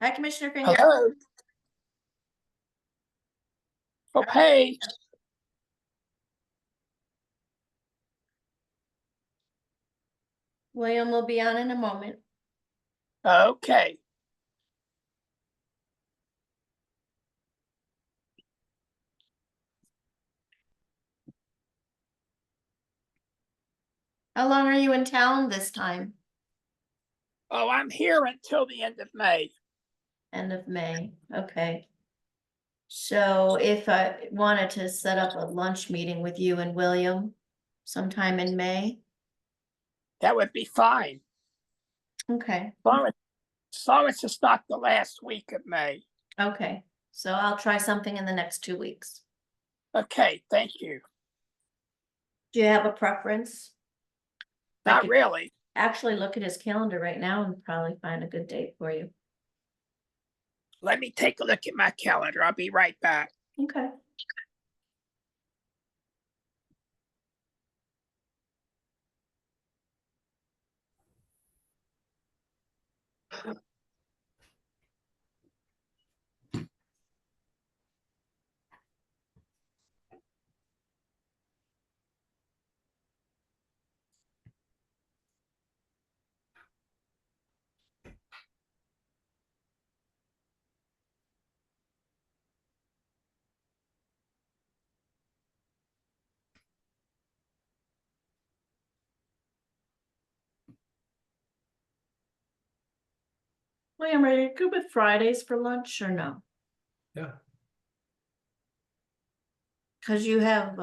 Hi, Commissioner Finger. Hello. Okay. William will be on in a moment. Okay. How long are you in town this time? Oh, I'm here until the end of May. End of May, okay. So if I wanted to set up a lunch meeting with you and William sometime in May, That would be fine. okay, As long as it's not the last week of May. okay. So I'll try something in the next 2 weeks. Okay, thank you. Do you have a preference? I Not could really. actually look at his calendar right now and probably find a good date for you. Let me take a look at my calendar. I'll be right back. Okay. William, are you good with Fridays for lunch or no? Yeah. Cause you have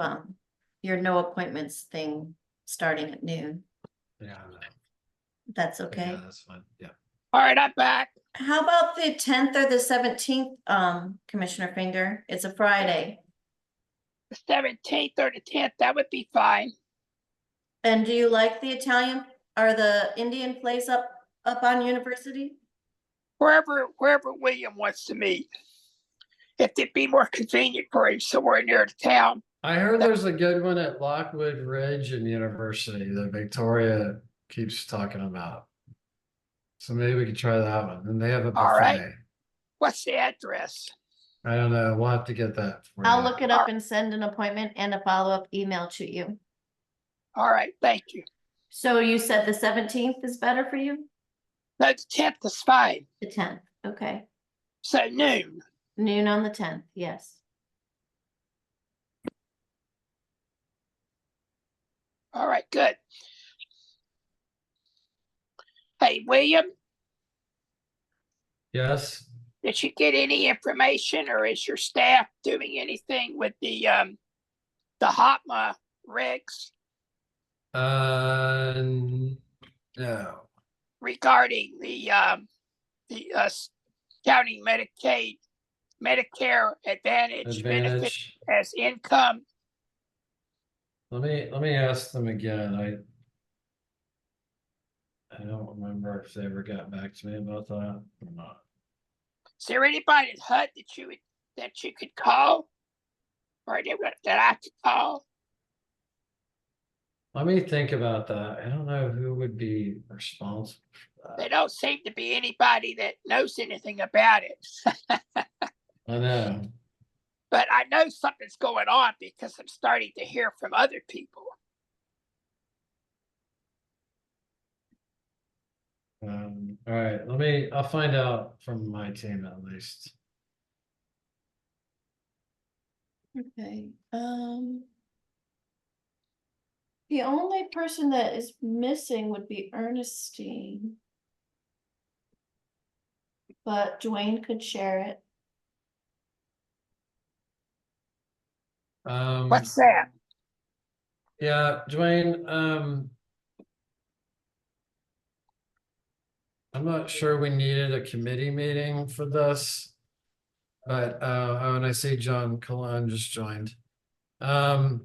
your no appointments thing starting at noon. Yeah, I know. That's okay. Yeah, that's fine. Yeah. All right, I'm back. How about the 10th or the 17th, Commissioner Finger? It's a Friday. The 17th or the 10th, that would be fine. And do you like the Italian or the Indian place up on University? Wherever William wants to meet. If it'd be more convenient for him somewhere near the town. I heard there's a good one at Lockwood Ridge and University that Victoria keeps talking about. So maybe we could try that one. And they have a buffet. All right. What's the address? I don't know. We'll have to get that for I'll you. look it up and send an appointment and a follow-up email to you. All right, thank you. So you said the 17th is better for you? No, the 10th is fine. The 10th, okay. So noon. Noon on the 10th, yes. All right, good. Hey, William, Yes. did you get any information, or is your staff doing anything with the HOTMA rigs No. regarding the counting Medicare Advantage benefit as income? Let me ask them again. I don't remember if they ever got back to me about that or not. Is there anybody at HUD that you could call, or that I could call? Let me think about that. I don't know who would be responsible for that. There don't seem to be anybody that knows anything about it. I know. But I know something's going on because I'm starting to hear from other people. All right, I'll find out from my team at least. Okay, the only person that is missing would be Ernestine. But Dwayne could share it. What's that? Yeah, Dwayne, I'm not sure we needed a committee meeting for this. But oh, and I see John Colon just joined. But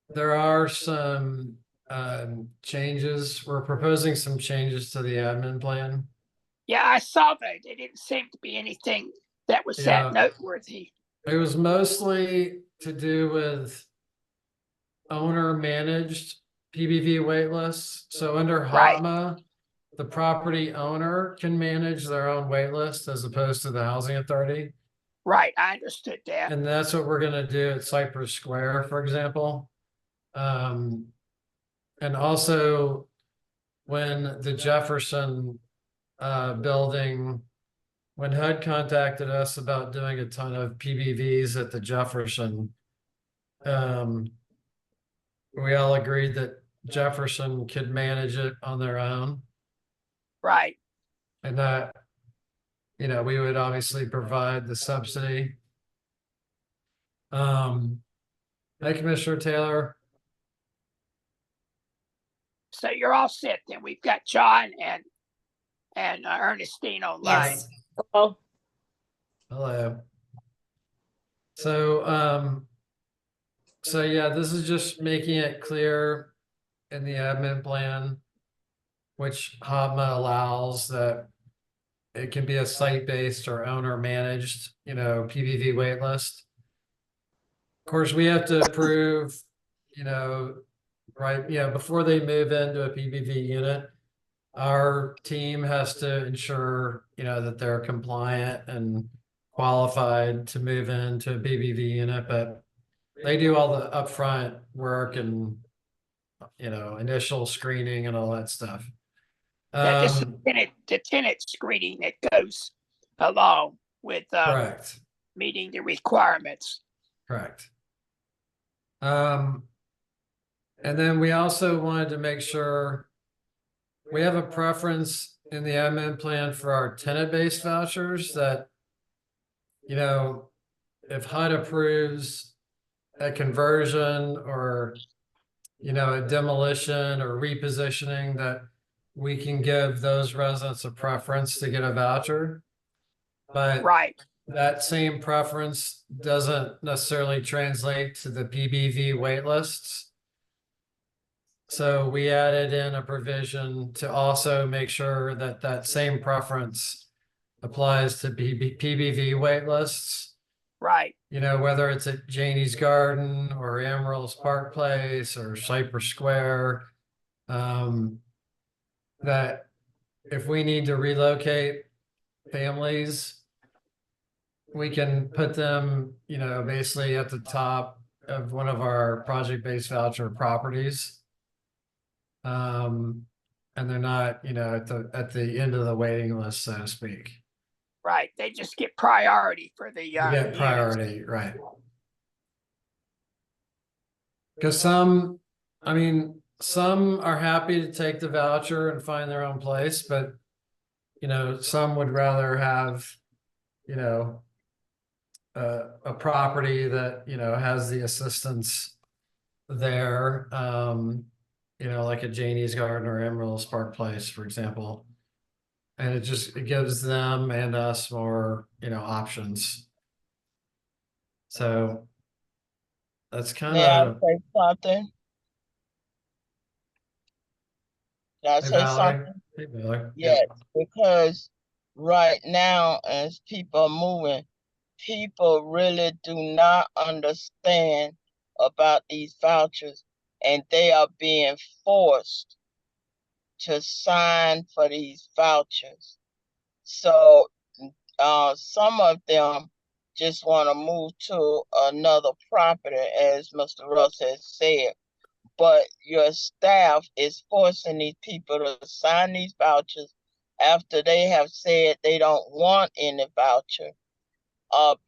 there are some changes. We're proposing some changes to the admin plan. Yeah, I saw that. There didn't seem to be anything that was that noteworthy. It was mostly to do with owner managed PBV wait lists. So under HOTMA, the property owner can manage their own wait list as opposed to the housing authority. Right, I understood that. And that's what we're gonna do at Cypress Square, for example. And also when the Jefferson building, when HUD contacted us about doing a ton of PBVs at the Jefferson, we all agreed that Jefferson could manage it on their own, Right. and that, you know, we would obviously provide the subsidy. Hey, Commissioner Taylor. So you're all set then. We've got John and Ernestine online. Yes. Oh, Hello. So yeah, this is just making it clear in the admin plan, which HAMA allows that it can be a site-based or owner-managed, you know, PBV wait list. Of course, we have to approve, you know, right, before they move into a PBV unit, our team has to ensure, you know, that they're compliant and qualified to move into a PBV unit, but they do all the upfront work and, you know, initial screening and all that stuff. Yeah, this is the tenant screening that goes along with Correct, meeting the requirements. correct. And then we also wanted to make sure we have a preference in the admin plan for our tenant-based vouchers that, you know, if HUD approves a conversion or, you know, a demolition or repositioning, that we can give those residents a preference to get a voucher. But Right. that same preference doesn't necessarily translate to the PBV wait lists. So we added in a provision to also make sure that that same preference applies to PBV wait lists. Right. You know, whether it's at Janie's Garden or Emerald's Park Place or Cypress Square, that if we need to relocate families, we can put them, you know, basically at the top of one of our project-based voucher properties. And they're not, you know, at the end of the waiting list, so to speak. Right. They just get priority for the You get units. priority, right? Because I mean, some are happy to take the voucher and find their own place, but, you know, some would rather have, you know, a property that, you know, has the assistance there, you know, like a Janie's Garden or Emerald's Park Place, for example. And it gives them and us more, you know, options. So that's kind may I of, say something? Can I hey, say Valerie. something? Hey, Valerie. Yes, because right now, as people are moving, people really do not understand about these vouchers, and they are being forced to sign for these vouchers. So some of them just want to move to another property, as Mr. Russ has said. But your staff is forcing these people to sign these vouchers after they have said they don't want any voucher,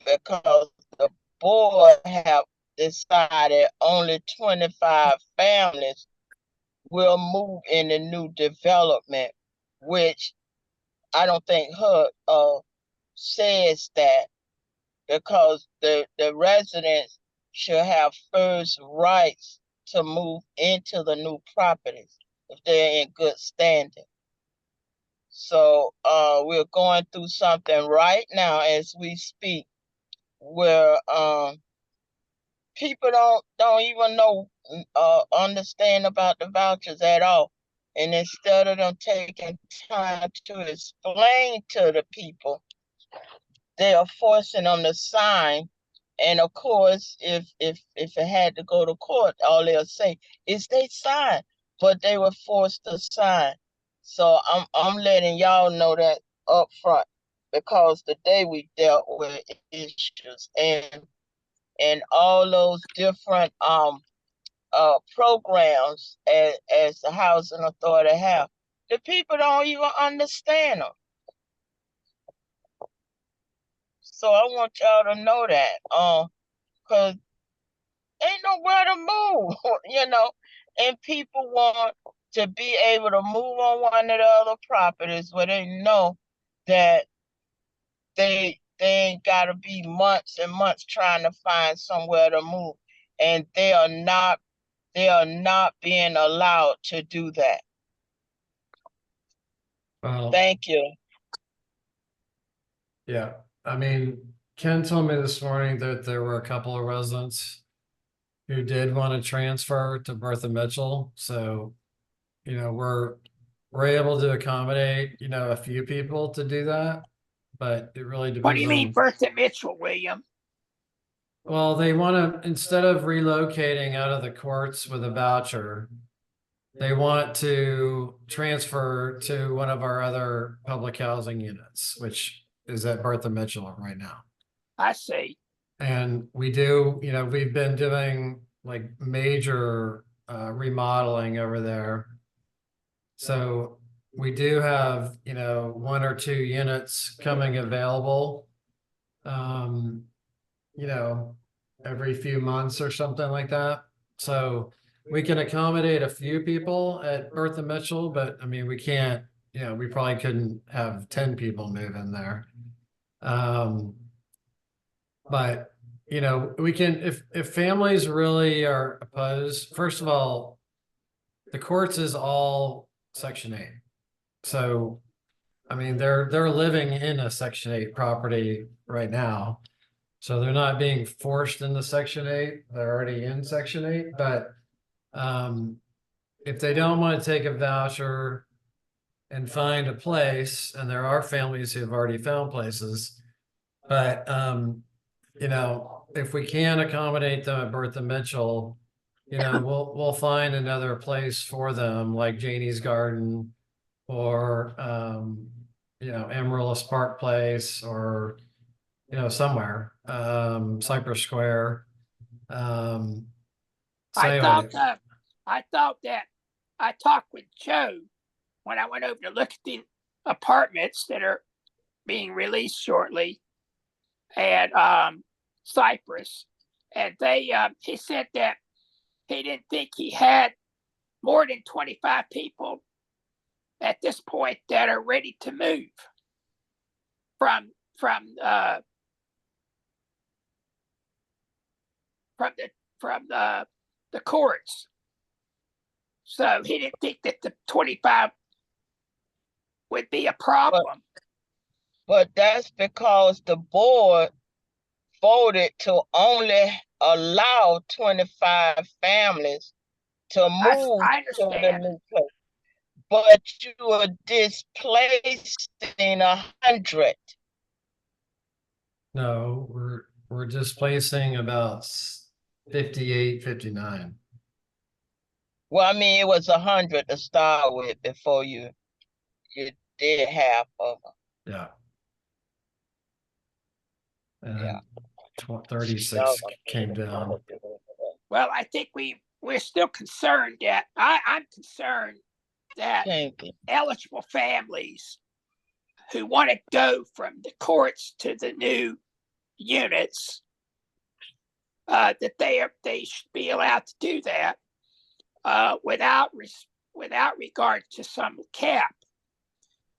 because the board have decided only 25 families will move in the new development, which I don't think HUD says that, because the residents should have first rights to move into the new properties if they're in good standing. So we're going through something right now as we speak, where people don't even know understand about the vouchers at all. And instead of them taking time to explain to the people, they are forcing them to sign. And of course, if it had to go to court, all they'll say is they signed, but they were forced to sign. So I'm letting y'all know that up front, because today we dealt with issues and all those different programs as the housing authority have. The people don't even understand them. So I want y'all to know that, cause ain't nowhere to move, and people want to be able to move on one of the other properties where they know that they ain't gotta be months and months trying to find somewhere to move. And they are not being allowed to do that. Well, Thank you. yeah, I mean, Ken told me this morning that there were a couple of residents who did want to transfer to Bertha Mitchell, so, we're able to accommodate, a few people to do that, but it really What do depends you mean, on, Bertha Mitchell, William? well, they want to, instead of relocating out of the courts with a voucher, they want to transfer to one of our other public housing units, which is at Bertha Mitchell right now. I see. And we do, we've been doing like major remodeling over there. So we do have, one or two units coming available. You know, every few months or something like that. So we can accommodate a few people at Bertha Mitchell, but I mean, we can't, we probably couldn't have 10 people move in there. But we can, if families really are opposed, first of all, the courts is all Section 8. So, I mean, they're living in a Section 8 property right now. So they're not being forced into Section 8. They're already in Section 8. But if they don't want to take a voucher and find a place, and there are families who have already found places, but if we can accommodate them at Bertha Mitchell, we'll find another place for them, like Janie's Garden or Amaryllis Park Place, or somewhere, Cypress Square. So I anyway, thought that I talked with Joe when I went over to look at the apartments that are being released shortly at Cypress, and he said that he didn't think he had more than 25 people at this point that are ready to move from the courts. So he didn't think that the 25 would be a problem. But that's because the board voted to only allow 25 families to move I to the understand. new place. But you are displacing 100. no, we're displacing about 58, 59. Well, I mean, it was 100 to start with before you did half of them. Yeah. And Yeah. 36 came down. Well, I think we're still concerned that I'm concerned that Thank you. eligible families who want to go from the courts to the new units, that they should be allowed to do that without regard to some cap.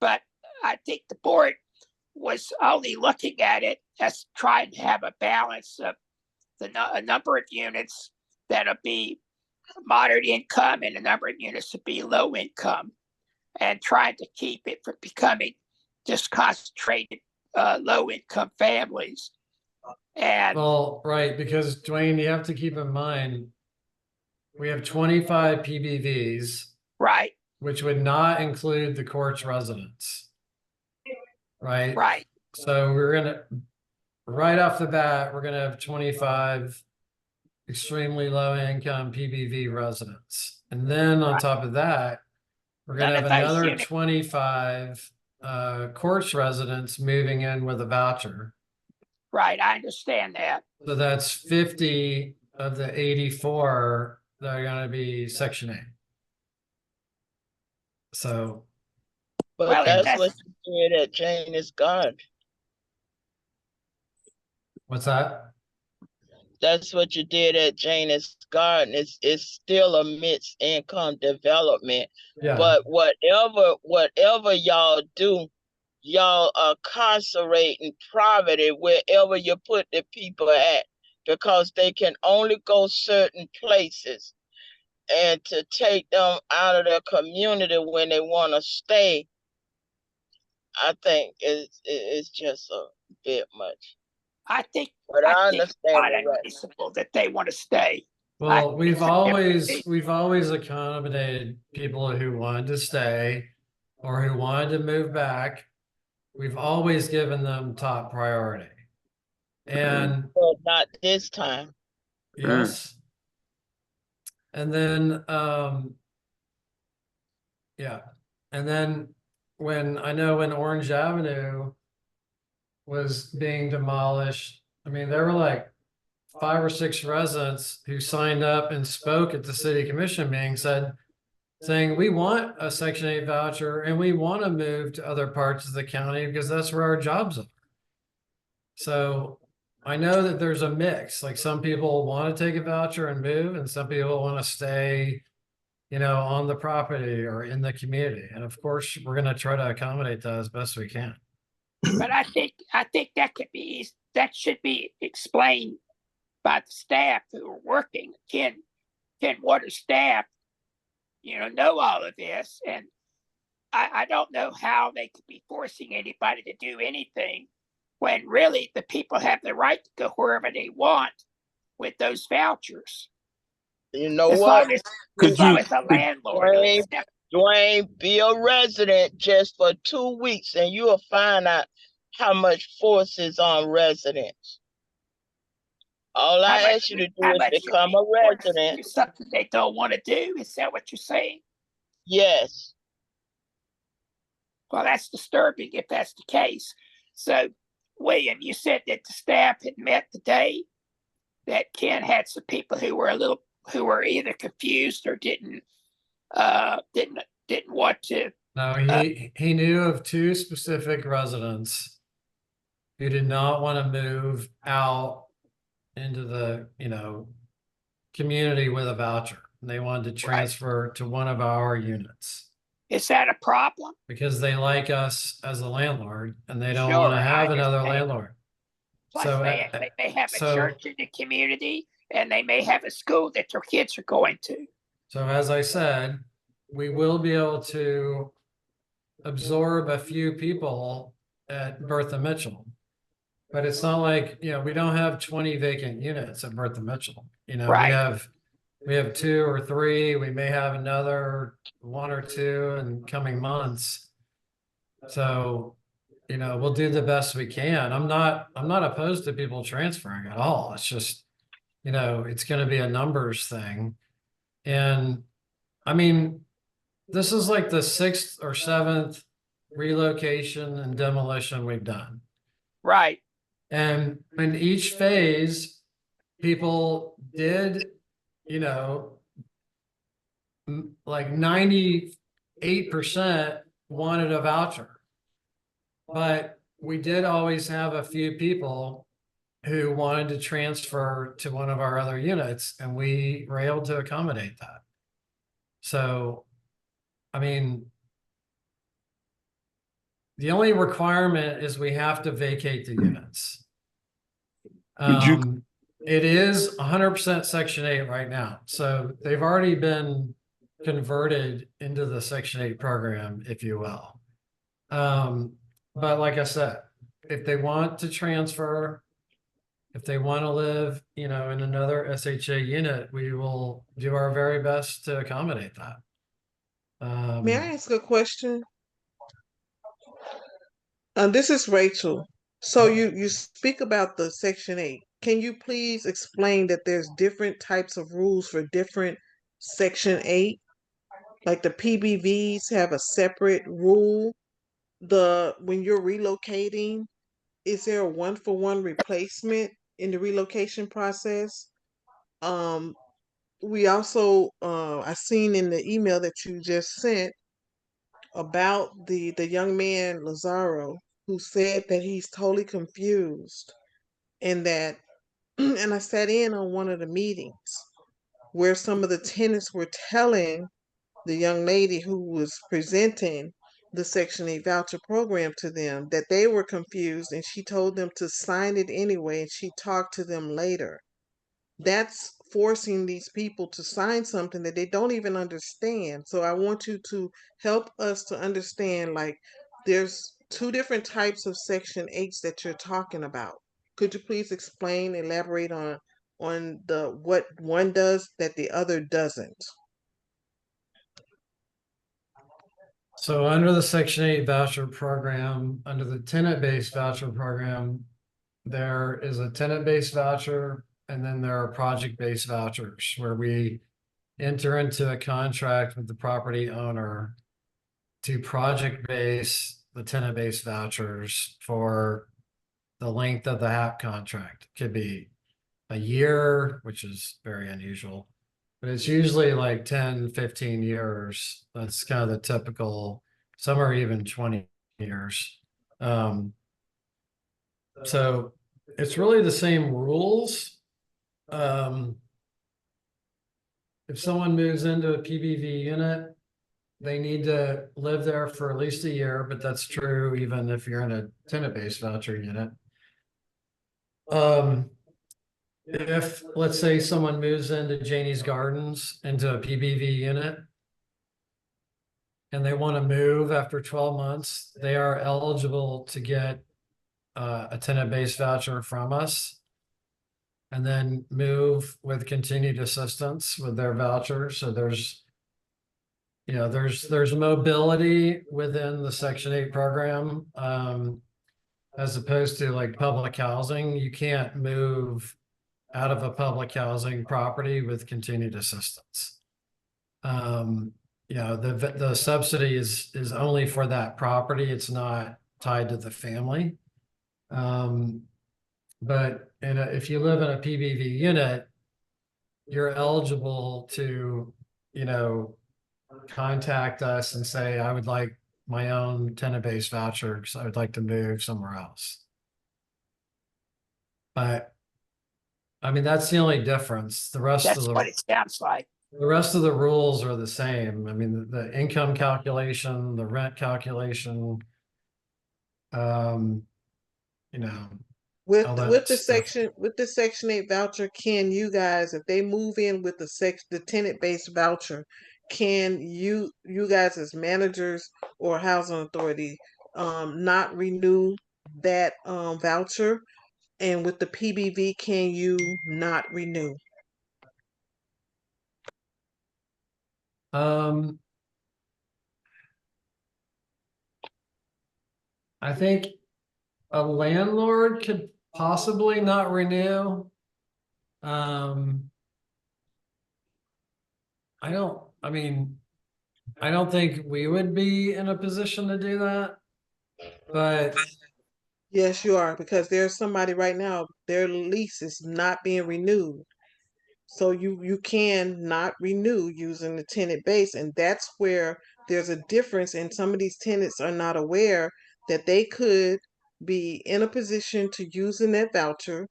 But I think the board was only looking at it as trying to have a balance of a number of units that'll be moderate income and a number of units to be low income, and trying to keep it from becoming just concentrated low income families. And Well, right, because Dwayne, you have to keep in mind, we have 25 PBVs, right, which would not include the court's residents. Right? right, So right off the bat, we're gonna have 25 extremely low income PBV residents. And then on top of that, We're gonna None have of those another units. 25 courts residents moving in with a voucher. Right, I understand that. So that's 50 of the 84 that are gonna be Section 8. So, But Well, if that's what that's, you did at Janus Garden. what's that? That's what you did at Janus Garden. It's still a mixed income development. Yeah, But whatever y'all do, y'all are incarcerating poverty wherever you put the people at, because they can only go certain places, and to take them out of their community when they want to stay, I think it's just a bit much. I think, But I I think it's understand not the rest. unreasonable that they want to stay. well, think it's we've always accommodated people who wanted to stay or who wanted to move back. We've always given them top priority. And But not this time. yes. And then yeah. And then when Orange Avenue was being demolished, I mean, there were like 5 or 6 residents who signed up and spoke at the city commission meeting, saying we want a Section 8 voucher and we want to move to other parts of the county because that's where our jobs are. So I know that there's a mix, like some people want to take a voucher and move, and some people want to stay, on the property or in the community. And of course, we're going to try to accommodate that as best we can. But I think that should be explained by the staff who are working. Ken Waters staff, know all of this, and I don't know how they could be forcing anybody to do anything when really the people have the right to go wherever they want with those vouchers. You know As what? long as the landlord will Dwayne, accept. Dwayne, be a resident just for 2 weeks and you'll find out how much force is on residents. All I ask you to do is become a resident. Do something they don't want to do. Is that what you're saying? Yes. Well, that's disturbing if that's the case. So, William, you said that the staff had met the day that Ken had some people who were either confused or didn't want to. No, he knew of 2 specific residents who did not want to move out into the, community with a voucher. They wanted to transfer to one of our units Is that a problem? because they like us as a landlord and they don't Sure, want to I have another understand. landlord. Plus, So, they may have a so- church in the community, and they may have a school that their kids are going to. So as I said, we will be able to absorb a few people at Bertha Mitchell. But it's not like, we don't have 20 vacant units at Bertha Mitchell. Right. We have 2 or 3, we may have another 1 or 2 in coming months. So, we'll do the best we can. I'm not opposed to people transferring at all. It's just, it's going to be a numbers thing. And I mean, this is like the 6th or 7th relocation and demolition we've done. Right. And in each phase, people did, like 98% wanted a voucher. But we did always have a few people who wanted to transfer to one of our other units, and we were able to accommodate that. So, I mean, the only requirement is we have to vacate the units. It is 100% Section 8 right now. So they've already been converted into the Section 8 program, if you will. But like I said, if they want to transfer, if they want to live, in another SHA unit, we will do our very best to accommodate that. May I ask a question? This is Rachel. So you speak about the Section 8. Can you please explain that there's different types of rules for different Section 8? Like the PBVs have a separate rule. When you're relocating, is there a one-for-one replacement in the relocation process? Um, we also I seen in the email that you just sent about the young man Lazaro who said that he's totally confused and that and I sat in on one of the meetings where some of the tenants were telling the young lady who was presenting the Section 8 voucher program to them that they were confused and she told them to sign it anyway and she talked to them later. That's forcing these people to sign something that they don't even understand. So I want you to help us to understand like there's two different types of Section 8s that you're talking about. Could you please explain, elaborate on the what one does that the other doesn't? So under the Section 8 voucher program, under the tenant-based voucher program, there is a tenant-based voucher and then there are project-based vouchers where we enter into a contract with the property owner to project base the tenant-based vouchers for the length of the HAP contract. It could be a year, which is very unusual, but it's usually like 10, 15 years. That's kind of the typical, some are even 20 years. So it's really the same rules. If someone moves into a PBV unit, they need to live there for at least a year, but that's true even if you're in a tenant-based voucher unit. If, let's say, someone moves into Janie's Gardens into a PBV unit and they want to move after 12 months, they are eligible to get a tenant-based voucher from us and then move with continued assistance with their voucher. So there's mobility within the Section 8 program, as opposed to like public housing. You can't move out of a public housing property with continued assistance. The subsidy is only for that property. It's not tied to the family. But if you live in a PBV unit, you're eligible to, contact us and say, I would like my own tenant-based voucher because I would like to move somewhere else. But I mean, that's the only difference. The rest That's of what it sounds like. the rest of the rules are the same. I mean, the income calculation, the rent calculation, you know, With all with that the stuff. Section 8 voucher, can you guys, if they move in with the tenant based voucher, can you guys as managers or housing authority not renew that voucher? And with the PBV, can you not renew? I think a landlord could possibly not renew. I don't think we would be in a position to do that, but Yes, you are, because there's somebody right now, their lease is not being renewed. So you can not renew using the tenant base, and that's where there's a difference. And some of these tenants are not aware that they could be in a position to using that voucher,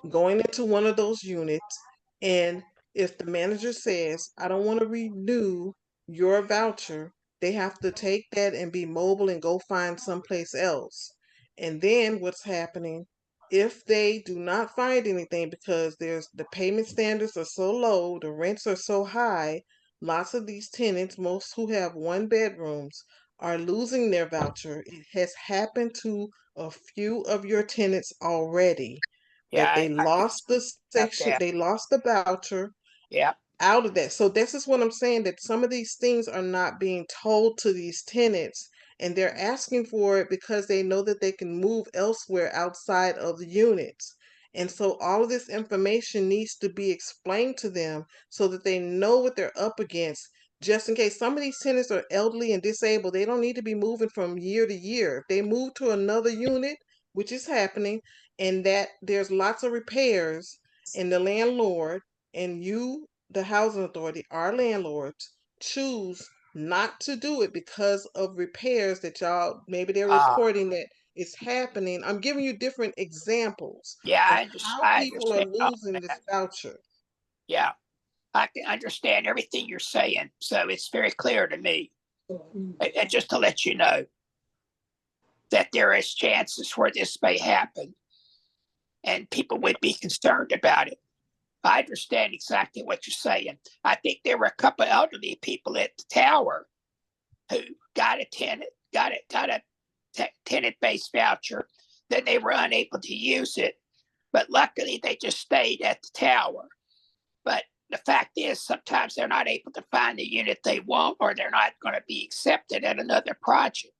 going into one of those units, and if the manager says, I don't want to renew your voucher, they have to take that and be mobile and go find someplace else. And then what's happening, if they do not find anything because there's the payment standards are so low, the rents are so high, lots of these tenants, most who have one bedrooms, are losing their voucher. It has happened to a few of your tenants already Yeah, that they I lost the got section, that. they lost the voucher Yeah, out of that. So this is what I'm saying, that some of these things are not being told to these tenants, and they're asking for it because they know that they can move elsewhere outside of the units. And so all of this information needs to be explained to them so that they know what they're up against. just in case. Some of these tenants are elderly and disabled. They don't need to be moving from year to year. If they move to another unit, which is happening, and that there's lots of repairs, and the landlord and you, the housing authority, our landlords, choose not to do it because of repairs that y'all maybe they're Ah, reporting that it's happening. I'm giving you different examples yeah, of how I people are understand all losing this that. voucher. Yeah, I can understand everything you're saying, so it's very clear to me. And just to let you know that there is chances where this may happen, and people would be concerned about it. I understand exactly what you're saying. I think there were a couple of elderly people at the tower who got a tenant-based voucher. Then they were unable to use it, but luckily they just stayed at the tower. But the fact is, sometimes they're not able to find the unit they want, or they're not going to be accepted at another project.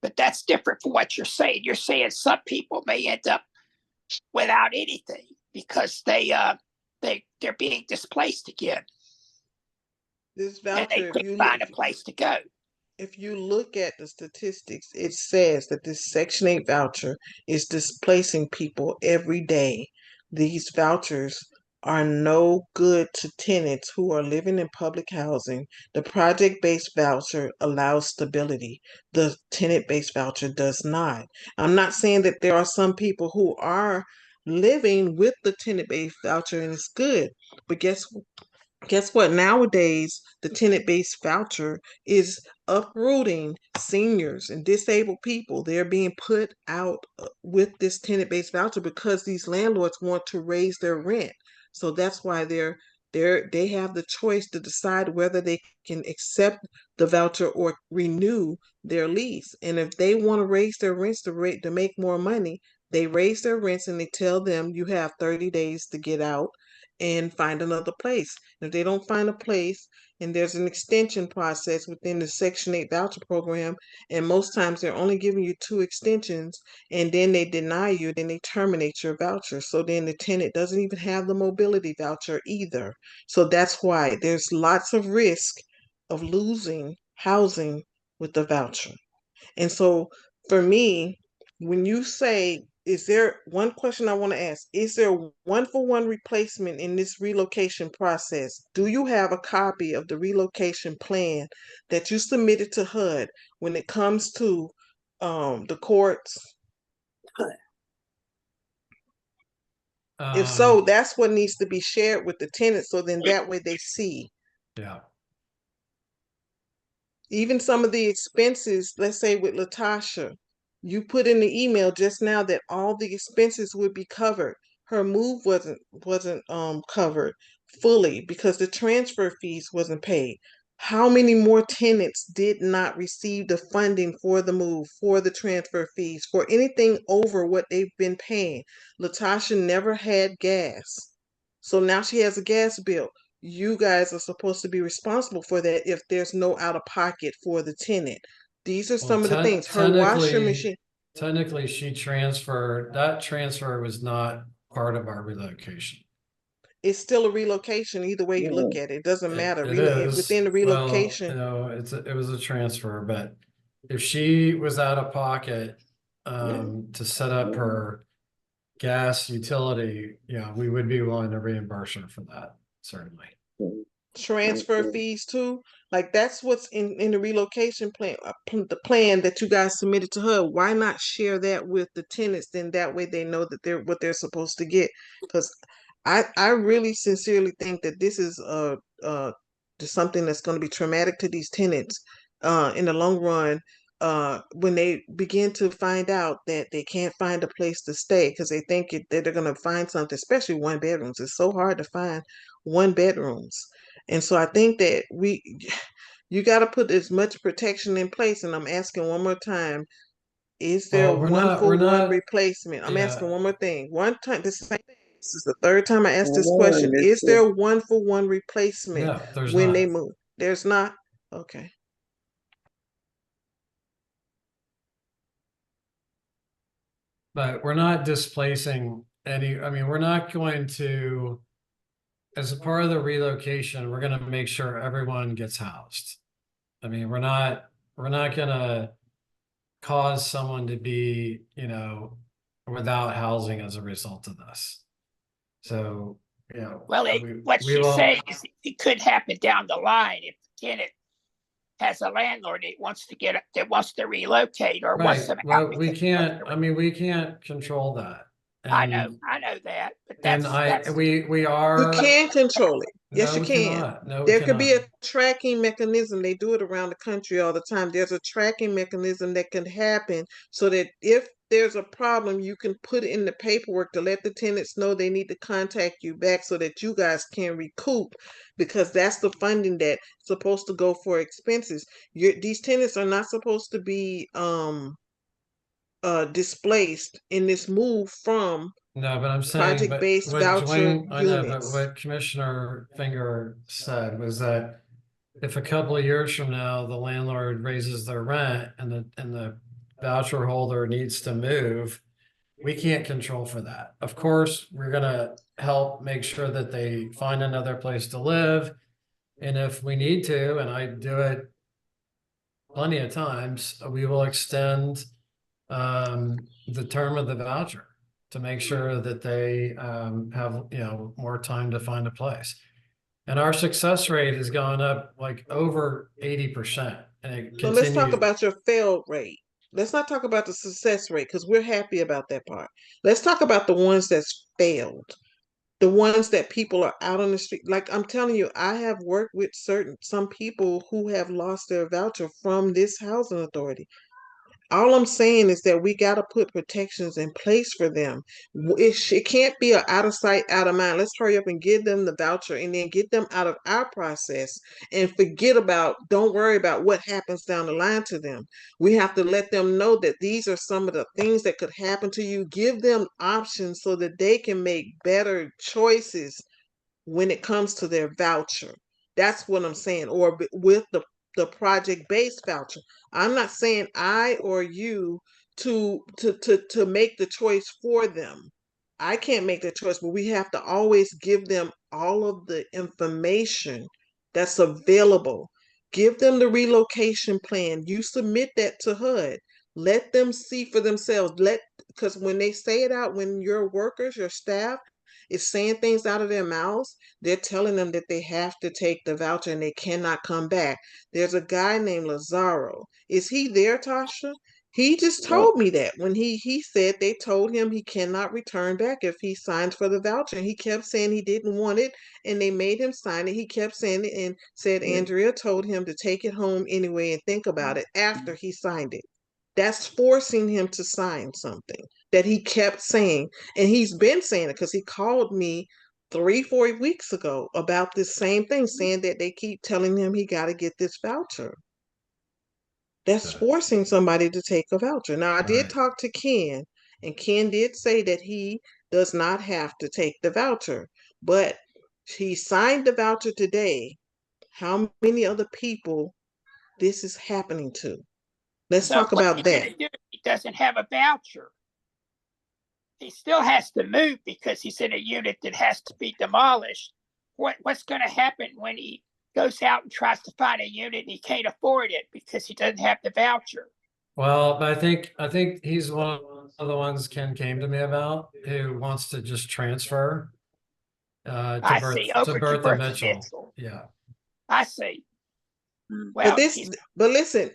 But that's different from what you're saying. You're saying some people may end up without anything because they're being displaced again, This and they voucher, couldn't find a place to go. if you look at the statistics, it says that this Section 8 voucher is displacing people every day. These vouchers are no good to tenants who are living in public housing. The project-based voucher allows stability. The tenant-based voucher does not. I'm not saying that there are some people who are living with the tenant-based voucher and it's good, but guess what? Nowadays, the tenant-based voucher is uprooting seniors and disabled people. They're being put out with this tenant-based voucher because these landlords want to raise their rent. So that's why they have the choice to decide whether they can accept the voucher or renew their lease. And if they want to raise their rents to make more money, they raise their rents and they tell them you have 30 days to get out and find another place. If they don't find a place, and there's an extension process within the Section 8 voucher program, and most times they're only giving you 2 extensions, and then they deny you, then they terminate your voucher. So then the tenant doesn't even have the mobility voucher either. So that's why there's lots of risk of losing housing with the voucher. And so for me, when you say, is there one question I want to ask? Is there one-for-one replacement in this relocation process? Do you have a copy of the relocation plan that you submitted to HUD when it comes to the courts? If so, Um, that's what needs to be shared with the tenants so then that way they see. yeah. Even some of the expenses, let's say with Latasha, you put in the email just now that all the expenses would be covered. Her move wasn't covered fully because the transfer fees wasn't paid. How many more tenants did not receive the funding for the move, for the transfer fees, for anything over what they've been paying? Latasha never had gas. So now she has a gas bill. You guys are supposed to be responsible for that if there's no out of pocket for the tenant. These are Well, some of the things. Her washer machine, technically she transferred, that transfer was not part of our relocation. is still a relocation either way you look at it. It doesn't matter. It is, Within the well, relocation, it was a transfer, but if she was out of pocket, yeah. to set up her gas utility, yeah, we would be willing to reimburse her for that, certainly. Transfer fees too. Like that's what's in the relocation plan, the plan that you guys submitted to her. Why not share that with the tenants? Then that way they know that they're what they're supposed to get. Because I really sincerely think that this is just something that's going to be traumatic to these tenants in the long run. When they begin to find out that they can't find a place to stay because they think that they're going to find something, especially 1 bedrooms. It's so hard to find 1 bedrooms. And so I think that you got to put as much protection in place. And I'm asking one more time, is there Well, one for we're one not, replacement? I'm asking yeah, one more thing. One time, this is the third time I asked this question. Is there one for one replacement no, there's when they not. move? There's not? Okay. But we're not displacing any, I mean, we're not going to as a part of the relocation, we're gonna make sure everyone gets housed. I mean, we're not gonna cause someone to be, without housing as a result of this. So, Well, what we she's will, saying is it could happen down the line if the tenant has a landlord that wants to relocate or wants right, some well, out. we can't, I mean, we can't control that. I know And, that, but and we You are, can control it. Yes, no, you we can. cannot, no, we There could be cannot. a tracking mechanism. They do it around the country all the time. There's a tracking mechanism that can happen so that if there's a problem, you can put in the paperwork to let the tenants know they need to contact you back so that you guys can recoup, because that's the funding that's supposed to go for expenses. These tenants are not supposed to be displaced in this move from No, but I'm saying, but project-based what voucher Dwayne, I know, but units. what Commissioner Finger said was that if a couple of years from now, the landlord raises their rent and the voucher holder needs to move, we can't control for that. Of course, we're gonna help make sure that they find another place to live. And if we need to, and I do it plenty of times, we will extend the term of the voucher to make sure that they have, more time to find a place. And our success rate has gone up like over 80%, and it So let's talk continues. about your fail rate. Let's not talk about the success rate because we're happy about that part. Let's talk about the ones that's failed. The ones that people are out on the street. Like I'm telling you, I have worked with some people who have lost their voucher from this housing authority. All I'm saying is that we got to put protections in place for them. It can't be a out of sight, out of mind. Let's hurry up and give them the voucher and then get them out of our process and don't worry about what happens down the line to them. We have to let them know that these are some of the things that could happen to you. Give them options so that they can make better choices when it comes to their voucher. That's what I'm saying. Or with the project-based voucher. I'm not saying I or you to make the choice for them. I can't make the choice, but we have to always give them all of the information that's available. Give them the relocation plan. You submit that to HUD. Let them see for themselves. Because when they say it out, when your workers, your staff is saying things out of their mouths, they're telling them that they have to take the voucher and they cannot come back. There's a guy named Lazaro. Is he there, Tasha? He just told me that when he said they told him he cannot return back if he signs for the voucher. He kept saying he didn't want it and they made him sign it. He kept saying it and said Andrea told him to take it home anyway and think about it after he signed it. That's forcing him to sign something that he kept saying. And he's been saying it because he called me 3, 4 weeks ago about this same thing, saying that they keep telling him he got to get this voucher. That's forcing somebody to take a voucher. Now, I did Right. talk to Ken, and Ken did say that he does not have to take the voucher, but he signed the voucher today. How many other people this is happening to? Let's So talk what's about he that. gonna do if he doesn't have a voucher? He still has to move because he's in a unit that has to be demolished. What's going to happen when he goes out and tries to find a unit and he can't afford it because he doesn't have the voucher? Well, but I think he's one of the ones Ken came to me about, who wants to just transfer I see, over to Bertha Bertha Mitchell. Mitchell. Yeah. I see. But Well, listen, But let's say,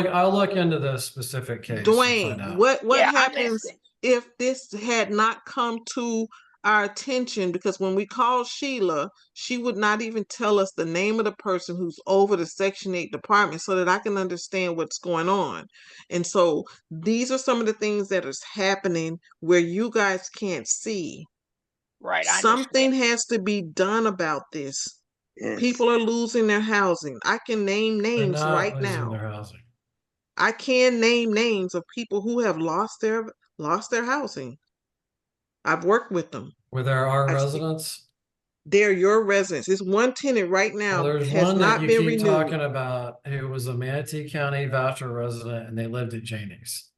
I'll look into this specific case and find Dwayne, out. what yeah, I'm happens listening. if this had not come to our attention? Because when we called Sheila, she would not even tell us the name of the person who's over the Section 8 department so that I can understand what's going on. And so these are some of the things that is happening where you guys can't see. Right, I Something understand. has to be done about this. Yes. People are losing their housing. I can name They're names not right losing now. their housing. I can name names of people who have lost their housing. I've worked with them. Where there are I've residents. they're your residents. It's one tenant right Well, now there's has one that not you been keep renewed. talking about who was a Manatee County voucher resident and they lived at Janie's.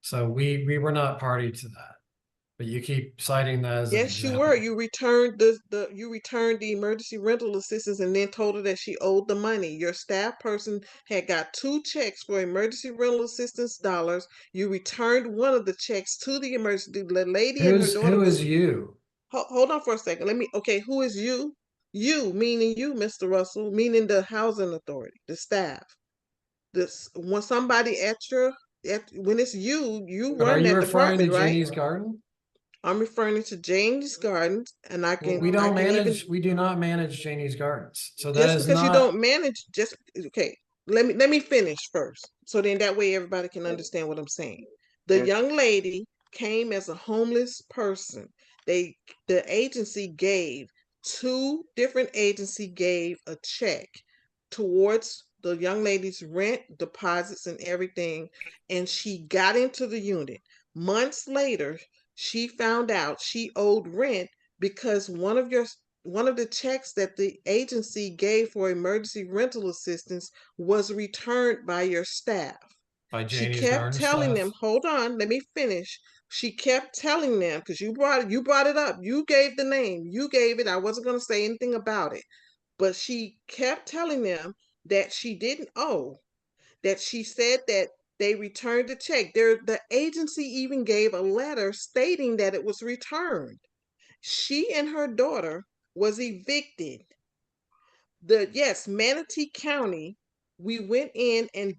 So we were not party to that. But you keep citing that as an Yes, you example. were. You returned you returned the emergency rental assistance and then told her that she owed the money. Your staff person had got 2 checks for emergency rental assistance dollars. You returned one of the checks to the emergency. The lady and her daughter Who was is you? hold on for a second. Okay, who is you? You, meaning you, Mr. Russell, meaning the housing authority, the staff. This when somebody when it's you But are run you that referring to department, right? Janie's Garden? I'm referring to James Gardens, and Well, we do not manage Janie's Gardens. So that just is because you not, don't manage, just okay. Let me finish first, so then that way everybody can understand what I'm saying. The young lady came as a homeless person. They the agency gave 2 different agency gave a check towards the young lady's rent, deposits, and everything, and she got into the unit. Months later, she found out she owed rent because one of the checks that the agency gave for emergency rental assistance was returned by your staff. by She Janie's kept Garden telling staff. them, hold on, let me finish. She kept telling them, because you brought it up. You gave the name. You gave it. I wasn't going to say anything about it. But she kept telling them that she didn't owe, that she said that they returned the check. The agency even gave a letter stating that it was returned. She and her daughter was evicted. Manatee County, we went in and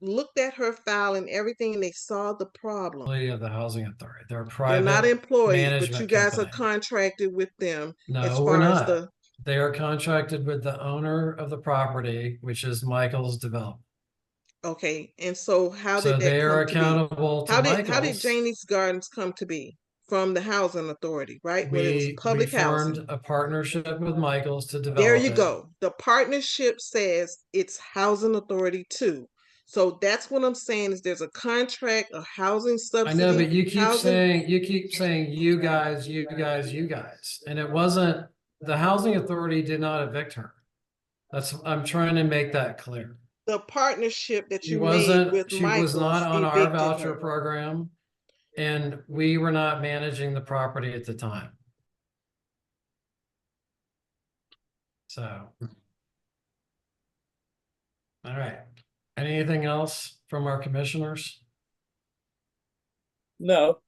looked at her file and everything, and they saw the problem. Of the housing authority. They're a They're not private employees, but you management guys are company. contracted with them as No, we're far as not. the They are contracted with the owner of the property, which is Michael's Development. okay. And so how So did that they are come to be? accountable to How did Michael's. Janie's Gardens come to be? From the housing authority, right? When it was We public formed housing. a partnership with Michael's to There develop you it. go. The partnership says it's housing authority too. So that's what I'm saying is there's a contract, a housing I know, subsidy. but you keep housing. saying, you guys, and it wasn't, the housing authority did not evict her. I'm trying to make that clear. The partnership that She you made with was not Michael's on our evicted voucher her. program, and we were not managing the property at the time. So. All right. Anything else from our commissioners? No.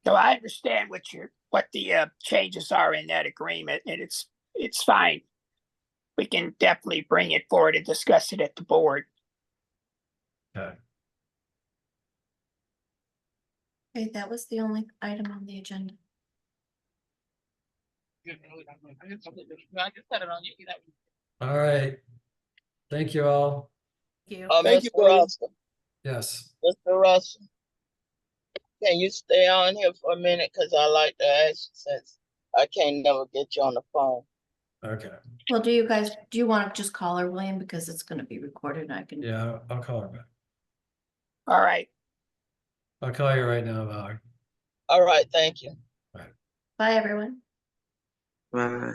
So I understand what the changes are in that agreement, and it's fine. We can definitely bring it forward and discuss it at the board. Okay. Okay, that was the only item on the agenda. All right. Thank you all. Thank you. Thank you, Mr. William. Russell, Yes. Mr. Russell, can you stay on here for a minute? Cause I like to ask you since I can't never get you on the phone. Okay. Well, do you want to just call her, William, because it's gonna be recorded and I can. Yeah, I'll call her back. All right. I'll call you right now, Valerie. All right, thank you. Bye, everyone. Bye.